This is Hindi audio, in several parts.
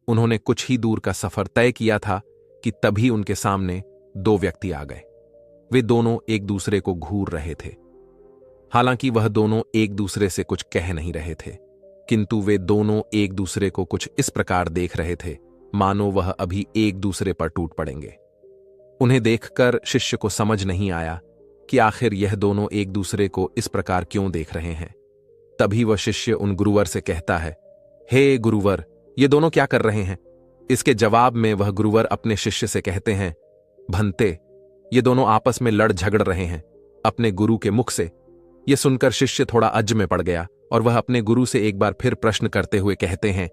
उन्होंने कुछ ही दूर का सफर तय किया था कि तभी उनके सामने दो व्यक्ति आ गए। वे दोनों एक दूसरे को घूर रहे थे। हालांकि वह दोनों एक दूसरे से कुछ कह नहीं रहे थे, किंतु वे दोनों एक दूसरे को कुछ इस प्रकार देख रहे थे मानो वह अभी एक दूसरे पर टूट पड़ेंगे। उन्हें देखकर शिष्य को समझ नहीं आया कि आखिर यह दोनों एक दूसरे को इस प्रकार क्यों देख रहे हैं। तभी वह शिष्य उन गुरुवर से कहता है, हे गुरुवर, ये दोनों क्या कर रहे हैं? इसके जवाब में वह गुरुवर अपने शिष्य से कहते हैं, भंते, ये दोनों आपस में लड़ झगड़ रहे हैं अपने गुरु के मुख से। यह सुनकर शिष्य थोड़ा अज में पड़ गया और वह अपने गुरु से एक बार फिर प्रश्न करते हुए कहते हैं,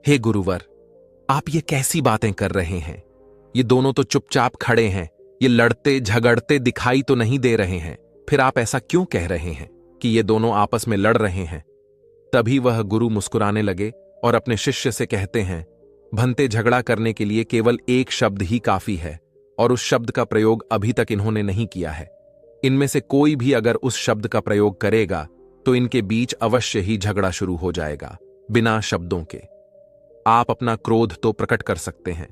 हे गुरुवर, आप ये कैसी बातें कर रहे हैं? ये दोनों तो चुपचाप खड़े हैं, ये लड़ते झगड़ते दिखाई तो नहीं दे रहे हैं, फिर आप ऐसा क्यों कह रहे हैं कि ये दोनों आपस में लड़ रहे हैं? तभी वह गुरु मुस्कुराने लगे और अपने शिष्य से कहते हैं, भंते, झगड़ा करने के लिए केवल एक शब्द ही काफी है और उस शब्द का प्रयोग अभी तक इन्होंने नहीं किया है। इनमें से कोई भी अगर उस शब्द का प्रयोग करेगा तो इनके बीच अवश्य ही झगड़ा शुरू हो जाएगा, बिना शब्दों के। आप अपना क्रोध तो प्रकट कर सकते हैं,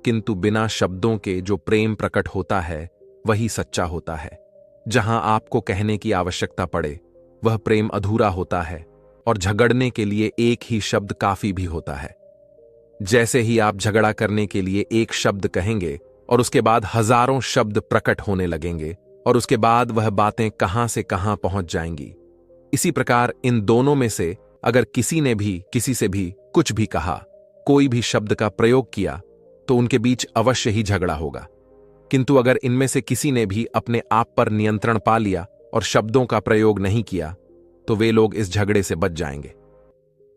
किंतु बिना शब्दों के जो प्रेम प्रकट होता है वही सच्चा होता है। जहां आपको कहने की आवश्यकता पड़े वह प्रेम अधूरा होता है और झगड़ने के लिए एक ही शब्द काफी भी होता है। जैसे ही आप झगड़ा करने के लिए एक शब्द कहेंगे और उसके बाद हजारों शब्द प्रकट होने लगेंगे और उसके बाद वह बातें कहां से कहां पहुंच जाएंगी। इसी प्रकार इन दोनों में से अगर किसी ने भी किसी से भी कुछ भी कहा, कोई भी शब्द का प्रयोग किया, तो उनके बीच अवश्य ही झगड़ा होगा। किंतु अगर इनमें से किसी ने भी अपने आप पर नियंत्रण पा लिया और शब्दों का प्रयोग नहीं किया, तो वे लोग इस झगड़े से बच जाएंगे।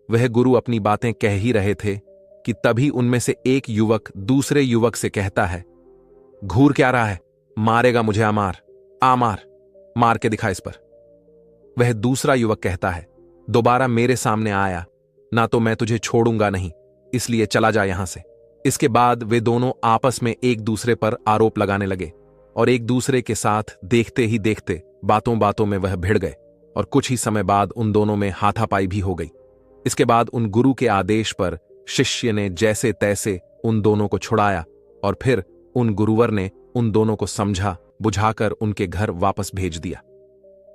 वह गुरु अपनी बातें कह ही रहे थे कि तभी उनमें से एक युवक दूसरे युवक से कहता है, घूर क्या रहा है? मारेगा मुझे? मार, मार के दिखा इस पर। वह दूसरा युवक कहता है, दोबारा मेरे सामने आया ना तो मैं तुझे छोड़ूंगा नहीं, इसलिए चला जा यहां से। इसके बाद वे दोनों आपस में एक दूसरे पर आरोप लगाने लगे और एक दूसरे के साथ देखते ही देखते बातों बातों में वह भिड़ गए और कुछ ही समय बाद उन दोनों में हाथापाई भी हो गई। इसके बाद उन गुरु के आदेश पर शिष्य ने जैसे तैसे उन दोनों को छुड़ाया और फिर उन गुरुवर ने उन दोनों को समझा बुझाकर उनके घर वापस भेज दिया।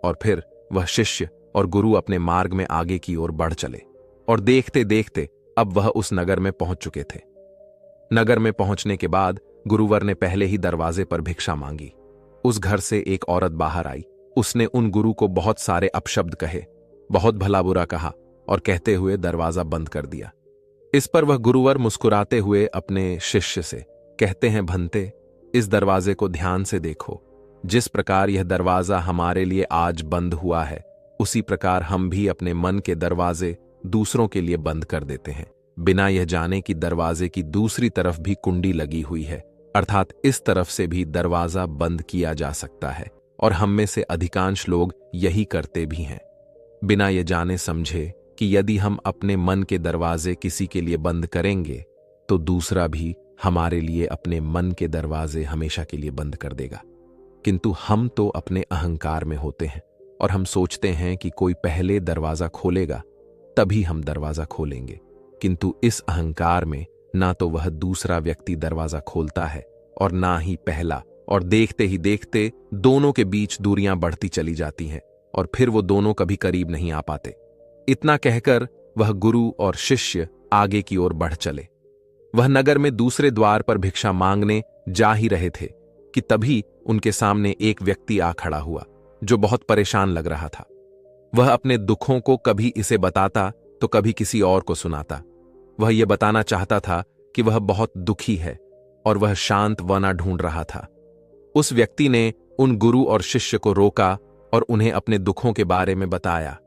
और फिर वह शिष्य और गुरु अपने मार्ग में आगे की ओर बढ़ चले और देखते देखते अब वह उस नगर में पहुंच चुके थे। नगर में पहुंचने के बाद गुरुवर ने पहले ही दरवाजे पर भिक्षा मांगी। उस घर से एक औरत बाहर आई। उसने उन गुरु को बहुत सारे अपशब्द कहे, बहुत भला बुरा कहा और कहते हुए दरवाजा बंद कर दिया। इस पर वह गुरुवर मुस्कुराते हुए अपने शिष्य से कहते हैं, भंते, इस दरवाजे को ध्यान से देखो। जिस प्रकार यह दरवाजा हमारे लिए आज बंद हुआ है, उसी प्रकार हम भी अपने मन के दरवाजे दूसरों के लिए बंद कर देते हैं, बिना यह जाने कि दरवाजे की दूसरी तरफ भी कुंडी लगी हुई है, अर्थात इस तरफ से भी दरवाजा बंद किया जा सकता है और हम में से अधिकांश लोग यही करते भी हैं, बिना यह जाने समझे कि यदि हम अपने मन के दरवाजे किसी के लिए बंद करेंगे तो दूसरा भी हमारे लिए अपने मन के दरवाजे हमेशा के लिए बंद कर देगा। किंतु हम तो अपने अहंकार में होते हैं और हम सोचते हैं कि कोई पहले दरवाजा खोलेगा तभी हम दरवाजा खोलेंगे, किंतु इस अहंकार में ना तो वह दूसरा व्यक्ति दरवाजा खोलता है और ना ही पहला, और देखते ही देखते दोनों के बीच दूरियां बढ़ती चली जाती हैं और फिर वो दोनों कभी करीब नहीं आ पाते। इतना कहकर वह गुरु और शिष्य आगे की ओर बढ़ चले। वह नगर में दूसरे द्वार पर भिक्षा मांगने जा ही रहे थे कि तभी उनके सामने एक व्यक्ति आ खड़ा हुआ जो बहुत परेशान लग रहा था। वह अपने दुखों को कभी इसे बताता तो कभी किसी और को सुनाता। वह यह बताना चाहता था कि वह बहुत दुखी है और वह शांत वना ढूंढ रहा था। उस व्यक्ति ने उन गुरु और शिष्य को रोका और उन्हें अपने दुखों के बारे में बताया।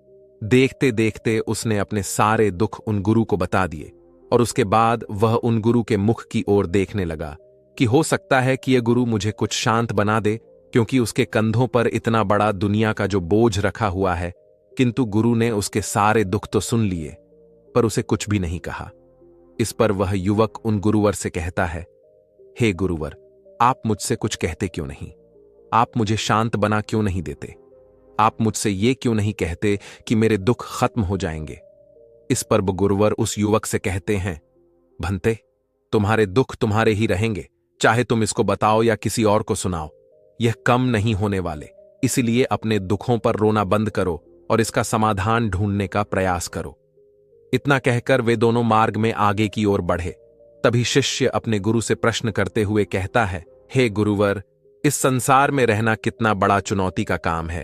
देखते देखते उसने अपने सारे दुख उन गुरु को बता दिए और उसके बाद वह उन गुरु के मुख की ओर देखने लगा कि हो सकता है कि यह गुरु मुझे कुछ शांत बना दे, क्योंकि उसके कंधों पर इतना बड़ा दुनिया का जो बोझ रखा हुआ है। किंतु गुरु ने उसके सारे दुख तो सुन लिए पर उसे कुछ भी नहीं कहा। इस पर वह युवक उन गुरुवर से कहता है, हे गुरुवर, आप मुझसे कुछ कहते क्यों नहीं? आप मुझे शांत बना क्यों नहीं देते? आप मुझसे ये क्यों नहीं कहते कि मेरे दुख खत्म हो जाएंगे? इस पर गुरुवर उस युवक से कहते हैं, भंते, तुम्हारे दुख तुम्हारे ही रहेंगे, चाहे तुम इसको बताओ या किसी और को सुनाओ। यह कम नहीं होने वाले, इसलिए अपने दुखों पर रोना बंद करो और इसका समाधान ढूंढने का प्रयास करो। इतना कहकर वे दोनों मार्ग में आगे की ओर बढ़े। तभी शिष्य अपने गुरु से प्रश्न करते हुए कहता है, हे गुरुवर, इस संसार में रहना कितना बड़ा चुनौती का काम है।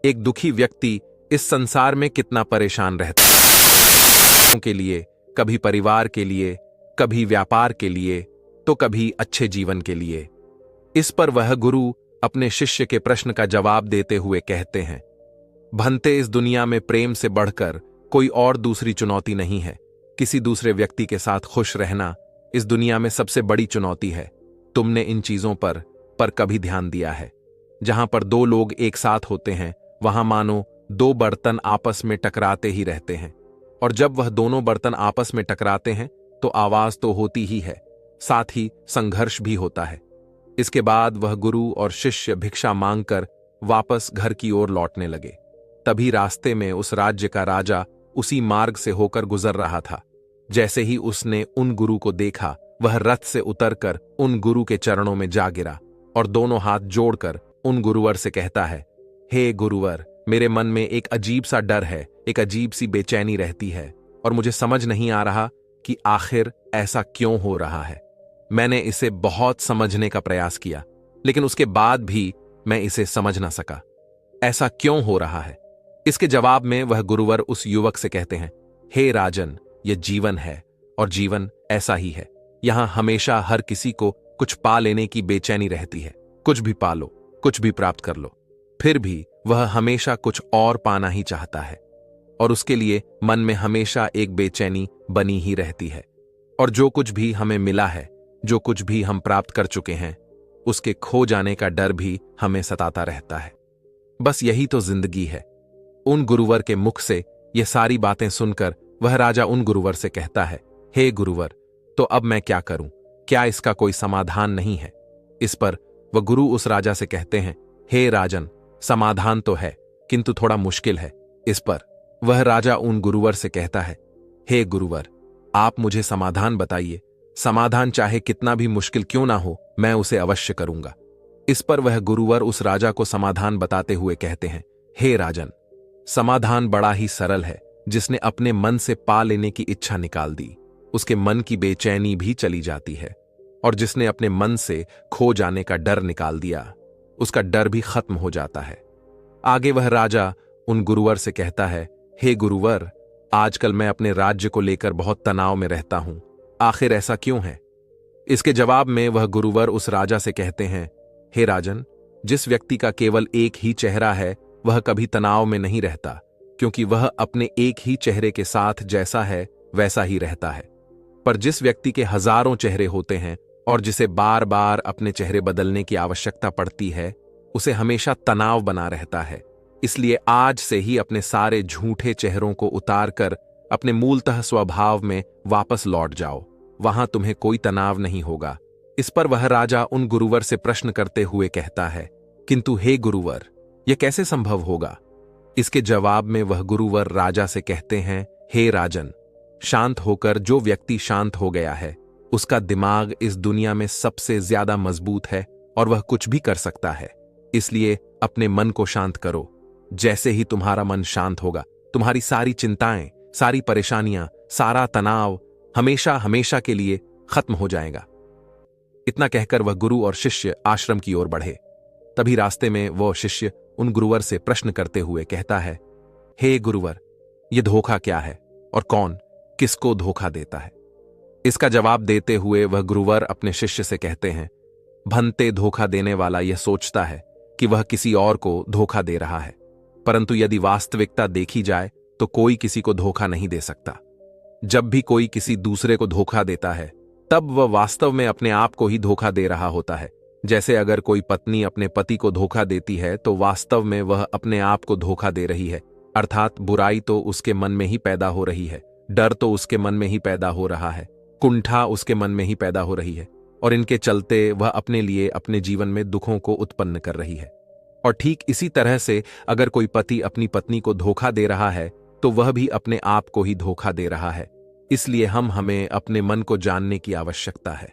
एक दुखी व्यक्ति इस संसार में कितना परेशान रहता है, के लिए, कभी परिवार के लिए, कभी व्यापार के लिए, तो कभी अच्छे जीवन के लिए। इस पर वह गुरु अपने शिष्य के प्रश्न का जवाब देते हुए कहते हैं, भंते, इस दुनिया में प्रेम से बढ़कर कोई और दूसरी चुनौती नहीं है। किसी दूसरे व्यक्ति के साथ खुश रहना इस दुनिया में सबसे बड़ी चुनौती है। तुमने इन चीजों पर कभी ध्यान दिया है? जहां पर दो लोग एक साथ होते हैं, वहां मानो दो बर्तन आपस में टकराते ही रहते हैं, और जब वह दोनों बर्तन आपस में टकराते हैं तो आवाज तो होती ही है, साथ ही संघर्ष भी होता है। इसके बाद वह गुरु और शिष्य भिक्षा मांगकर वापस घर की ओर लौटने लगे। तभी रास्ते में उस राज्य का राजा उसी मार्ग से होकर गुजर रहा था। जैसे ही उसने उन गुरु को देखा, वह रथ से उतरकर उन गुरु के चरणों में जा गिरा और दोनों हाथ जोड़कर उन गुरुवर से कहता है, हे गुरुवर, मेरे मन में एक अजीब सा डर है, एक अजीब सी बेचैनी रहती है, और मुझे समझ नहीं आ रहा कि आखिर ऐसा क्यों हो रहा है। मैंने इसे बहुत समझने का प्रयास किया, लेकिन उसके बाद भी मैं इसे समझ ना सका। ऐसा क्यों हो रहा है? इसके जवाब में वह गुरुवर उस युवक से कहते हैं, हे राजन, यह जीवन है और जीवन ऐसा ही है। यहां हमेशा हर किसी को कुछ पा लेने की बेचैनी रहती है। कुछ भी पा लो, कुछ भी प्राप्त कर लो, फिर भी वह हमेशा कुछ और पाना ही चाहता है, और उसके लिए मन में हमेशा एक बेचैनी बनी ही रहती है। और जो कुछ भी हमें मिला है, जो कुछ भी हम प्राप्त कर चुके हैं, उसके खो जाने का डर भी हमें सताता रहता है। बस यही तो जिंदगी है। उन गुरुवर के मुख से ये सारी बातें सुनकर वह राजा उन गुरुवर से कहता है, हे गुरुवर, तो अब मैं क्या करूं? क्या इसका कोई समाधान नहीं है? इस पर वह गुरु उस राजा से कहते हैं, हे राजन, समाधान तो है, किंतु थोड़ा मुश्किल है। इस पर वह राजा उन गुरुवर से कहता है, हे गुरुवर, आप मुझे समाधान बताइए। समाधान चाहे कितना भी मुश्किल क्यों ना हो, मैं उसे अवश्य करूंगा। इस पर वह गुरुवर उस राजा को समाधान बताते हुए कहते हैं, हे राजन, समाधान बड़ा ही सरल है। जिसने अपने मन से पा लेने की इच्छा निकाल दी, उसके मन की बेचैनी भी चली जाती है, और जिसने अपने मन से खो जाने का डर निकाल दिया, उसका डर भी खत्म हो जाता है। आगे वह राजा उन गुरुवर से कहता है, हे गुरुवर, आजकल मैं अपने राज्य को लेकर बहुत तनाव में रहता हूं। आखिर ऐसा क्यों है? इसके जवाब में वह गुरुवर उस राजा से कहते हैं, हे राजन, जिस व्यक्ति का केवल एक ही चेहरा है, वह कभी तनाव में नहीं रहता, क्योंकि वह अपने एक ही चेहरे के साथ जैसा है वैसा ही रहता है। पर जिस व्यक्ति के हजारों चेहरे होते हैं और जिसे बार बार अपने चेहरे बदलने की आवश्यकता पड़ती है, उसे हमेशा तनाव बना रहता है। इसलिए आज से ही अपने सारे झूठे चेहरों को उतार कर अपने मूलतः स्वभाव में वापस लौट जाओ, वहां तुम्हें कोई तनाव नहीं होगा। इस पर वह राजा उन गुरुवर से प्रश्न करते हुए कहता है, किंतु हे गुरुवर, यह कैसे संभव होगा? इसके जवाब में वह गुरुवर राजा से कहते हैं, हे राजन, शांत होकर जो व्यक्ति शांत हो गया है, उसका दिमाग इस दुनिया में सबसे ज्यादा मजबूत है और वह कुछ भी कर सकता है। इसलिए अपने मन को शांत करो। जैसे ही तुम्हारा मन शांत होगा, तुम्हारी सारी चिंताएं, सारी परेशानियां, सारा तनाव हमेशा हमेशा के लिए खत्म हो जाएगा। इतना कहकर वह गुरु और शिष्य आश्रम की ओर बढ़े। तभी रास्ते में वह शिष्य उन गुरुवर से प्रश्न करते हुए कहता है, हे गुरुवर, यह धोखा क्या है और कौन किसको धोखा देता है? इसका जवाब देते हुए वह गुरुवर अपने शिष्य से कहते हैं, भंते, धोखा देने वाला यह सोचता है कि वह किसी और को धोखा दे रहा है, परंतु यदि वास्तविकता देखी जाए तो कोई किसी को धोखा नहीं दे सकता। जब भी कोई किसी दूसरे को धोखा देता है, तब वह वास्तव में अपने आप को ही धोखा दे रहा होता है। जैसे अगर कोई पत्नी अपने पति को धोखा देती है, तो वास्तव में वह अपने आप को धोखा दे रही है, अर्थात बुराई तो उसके मन में ही पैदा हो रही है, डर तो उसके मन में ही पैदा हो रहा है, कुंठा उसके मन में ही पैदा हो रही है, और इनके चलते वह अपने लिए अपने जीवन में दुखों को उत्पन्न कर रही है। और ठीक इसी तरह से अगर कोई पति अपनी पत्नी को धोखा दे रहा है, तो वह भी अपने आप को ही धोखा दे रहा है। इसलिए हमें अपने मन को जानने की आवश्यकता है।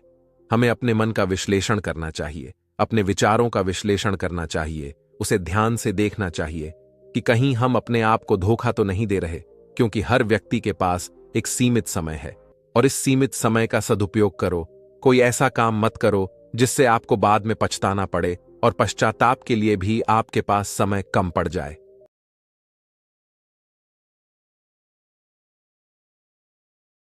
हमें अपने मन का विश्लेषण करना चाहिए, अपने विचारों का विश्लेषण करना चाहिए, उसे ध्यान से देखना चाहिए कि कहीं हम अपने आप को धोखा तो नहीं दे रहे, क्योंकि हर व्यक्ति के पास एक सीमित समय है और इस सीमित समय का सदुपयोग करो। कोई ऐसा काम मत करो जिससे आपको बाद में पछताना पड़े और पश्चाताप के लिए भी आपके पास समय कम पड़ जाए।